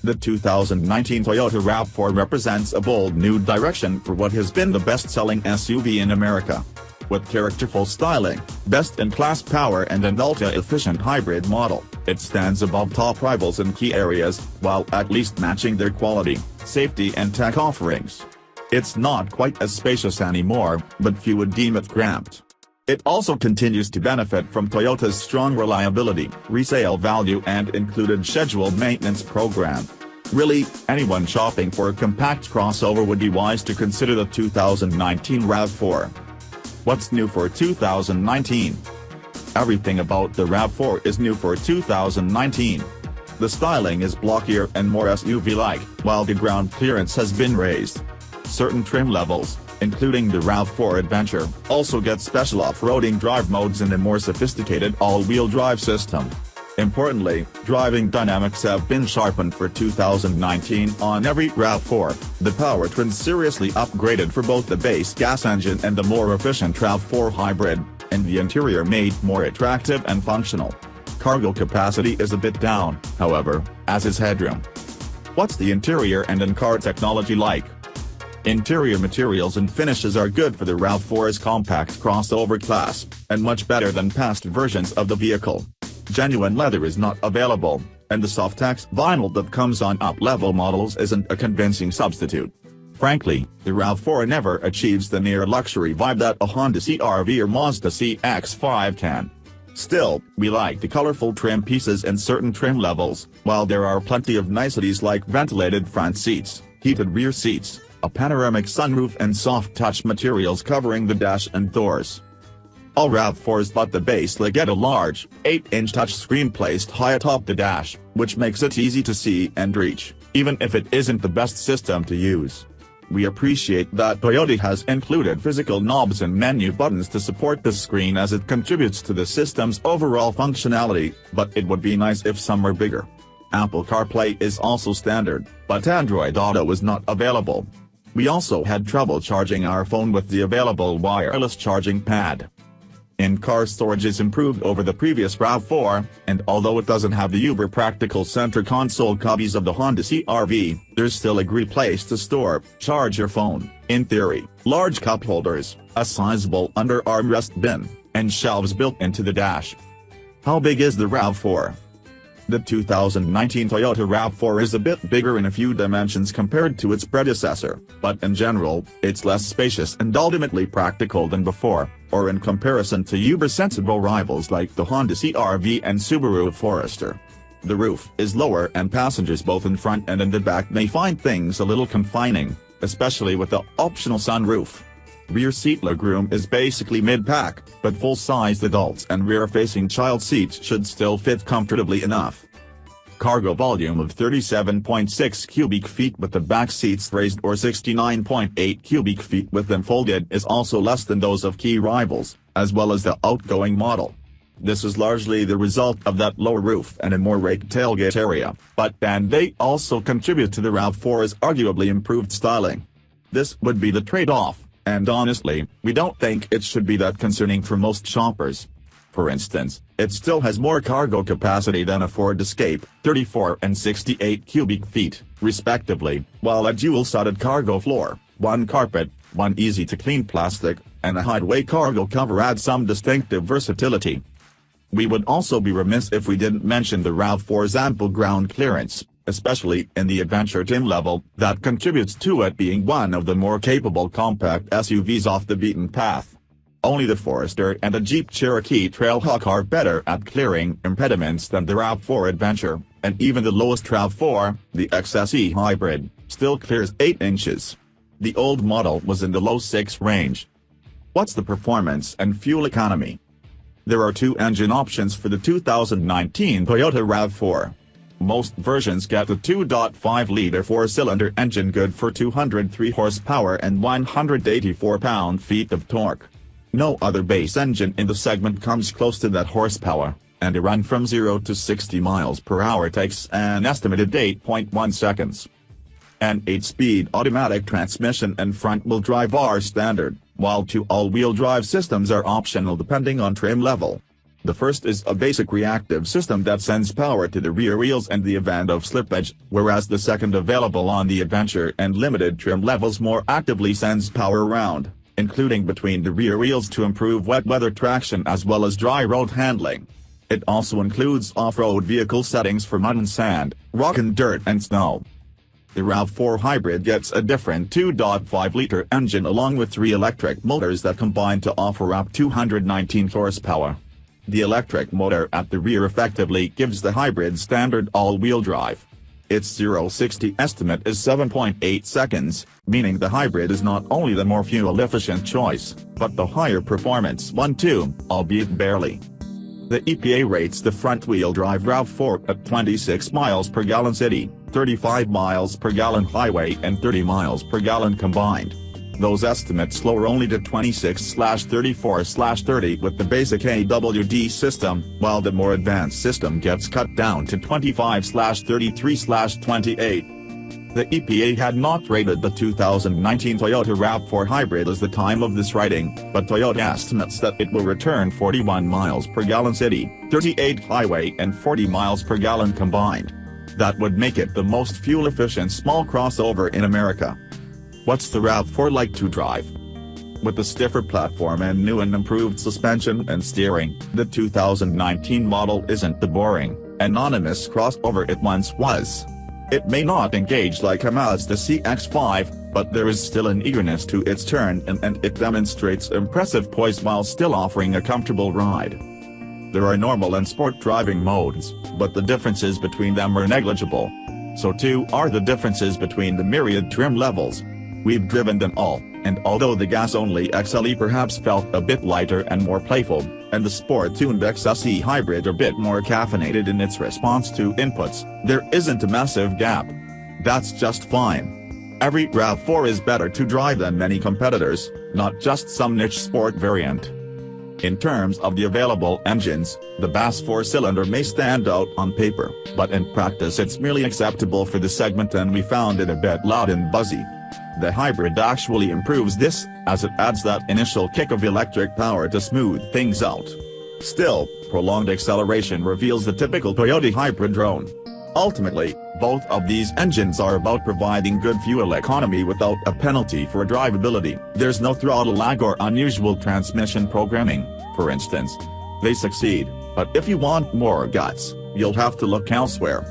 The 2019 Toyota RAV4 represents a bold new direction for what has been the best-selling SUV in America. With characterful styling, best-in-class power and an ultra-efficient hybrid model, it stands above top rivals in key areas, while at least matching their quality, safety and tech offerings. It's not quite as spacious anymore, but few would deem it cramped. It also continues to benefit from Toyota's strong reliability, resale value and included scheduled maintenance program. Really, anyone shopping for a compact crossover would be wise to consider the 2019 RAV4. What's new for 2019? Everything about the RAV4 is new for 2019. The styling is blockier and more SUV-like, while the ground clearance has been raised. Certain trim levels, including the RAV4 Adventure, also get special off-roading drive modes and a more sophisticated all-wheel drive system. Importantly, driving dynamics have been sharpened for 2019 on every RAV4, the powertrain seriously upgraded for both the base gas engine and the more efficient RAV4 hybrid, and the interior made more attractive and functional. Cargo capacity is a bit down, however, as is headroom. What's the interior and in-car technology like? Interior materials and finishes are good for the RAV4's compact crossover class, and much better than past versions of the vehicle. Genuine leather is not available, and the soft-X vinyl that comes on up-level models isn't a convincing substitute. Frankly, the RAV4 never achieves the near-luxury vibe that a Honda CR-V or Mazda CX-5 can. Still, we like the colorful trim pieces in certain trim levels, while there are plenty of niceties like ventilated front seats, heated rear seats, a panoramic sunroof and soft-touch materials covering the dash and doors. All RAV4s but the base get a large, 8-inch touchscreen placed high atop the dash, which makes it easy to see and reach, even if it isn't the best system to use. We appreciate that Toyota has included physical knobs and menu buttons to support the screen as it contributes to the system's overall functionality, but it would be nice if some were bigger. Apple CarPlay is also standard, but Android Auto is not available. We also had trouble charging our phone with the available wireless charging pad. In-car storage is improved over the previous RAV4, and although it doesn't have the uber-practical center console copies of the Honda CR-V, there's still a great place to store, charge your phone. In theory, large cup holders, a sizable under-armrest bin, and shelves built into the dash. How big is the RAV4? The 2019 Toyota RAV4 is a bit bigger in a few dimensions compared to its predecessor, but in general, it's less spacious and ultimately practical than before, or in comparison to uber-sensible rivals like the Honda CR-V and Subaru Forester. The roof is lower and passengers both in front and in the back may find things a little confining, especially with the optional sunroof. Rear seat legroom is basically mid-pack, but full-sized adults and rear-facing child seats should still fit comfortably enough. Cargo volume of 37.6 cubic feet with the back seats raised or 69.8 cubic feet with them folded is also less than those of key rivals, as well as the outgoing model. This is largely the result of that lower roof and a more raked tailgate area, but they also contribute to the RAV4's arguably improved styling. This would be the trade-off. And honestly, we don't think it should be that concerning for most shoppers. For instance, it still has more cargo capacity than a Ford Escape, 34 and 68 cubic feet, respectively, while a dual-sided cargo floor, one carpet, one easy-to-clean plastic, and a hideaway cargo cover add some distinctive versatility. We would also be remiss if we didn't mention the RAV4's ample ground clearance, especially in the Adventure trim level, that contributes to it being one of the more capable compact SUVs off the beaten path. Only the Forester and the Jeep Cherokee Trailhawk are better at clearing impediments than the RAV4 Adventure, and even the lowest RAV4, the XSE Hybrid, still clears 8 inches. The old model was in the low 6 range. What's the performance and fuel economy? There are 2 engine options for the 2019 Toyota RAV4. Most versions get a 2.5-liter 4-cylinder engine good for 203 horsepower and 184 pound-feet of torque. No other base engine in the segment comes close to that horsepower, and a run from 0 to 60 miles per hour takes an estimated 8.1 seconds. An 8-speed automatic transmission and front-wheel drive are standard, while 2 all-wheel drive systems are optional depending on trim level. The first is a basic reactive system that sends power to the rear wheels in the event of slippage, whereas the second, available on the Adventure and limited trim levels, more actively sends power around, including between the rear wheels, to improve wet weather traction as well as dry road handling. It also includes off-road vehicle settings for mud and sand, rock and dirt and snow. The RAV4 hybrid gets a different 2.5-liter engine along with 3 electric motors that combine to offer up 219 horsepower. The electric motor at the rear effectively gives the hybrid standard all-wheel drive. Its 0-60 estimate is 7.8 seconds, meaning the hybrid is not only the more fuel-efficient choice, but the higher performance one too, albeit barely. The EPA rates the front-wheel drive RAV4 at 26 miles per gallon city, 35 miles per gallon highway and 30 miles per gallon combined. Those estimates lower only to 26/34/30 with the basic AWD system, while the more advanced system gets cut down to 25/33/28. The EPA had not rated the 2019 Toyota RAV4 hybrid at the time of this writing, but Toyota estimates that it will return 41 miles per gallon city, 38 highway and 40 miles per gallon combined. That would make it the most fuel-efficient small crossover in America. What's the RAV4 like to drive? With the stiffer platform and new and improved suspension and steering, the 2019 model isn't the boring, anonymous crossover it once was. It may not engage like a Mazda CX-5, but there is still an eagerness to its turn and it demonstrates impressive poise while still offering a comfortable ride. There are normal and sport driving modes, but the differences between them are negligible. So too are the differences between the myriad trim levels. We've driven them all, and although the gas-only XLE perhaps felt a bit lighter and more playful, and the sport-tuned XSE hybrid a bit more caffeinated in its response to inputs, there isn't a massive gap. That's just fine. Every RAV4 is better to drive than many competitors, not just some niche sport variant. In terms of the available engines, the Bass 4-cylinder may stand out on paper, but in practice it's merely acceptable for the segment and we found it a bit loud and buzzy. The hybrid actually improves this, as it adds that initial kick of electric power to smooth things out. Still, prolonged acceleration reveals the typical Toyota hybrid drone. Ultimately, both of these engines are about providing good fuel economy without a penalty for drivability. There's no throttle lag or unusual transmission programming, for instance. They succeed, but if you want more guts, you'll have to look elsewhere.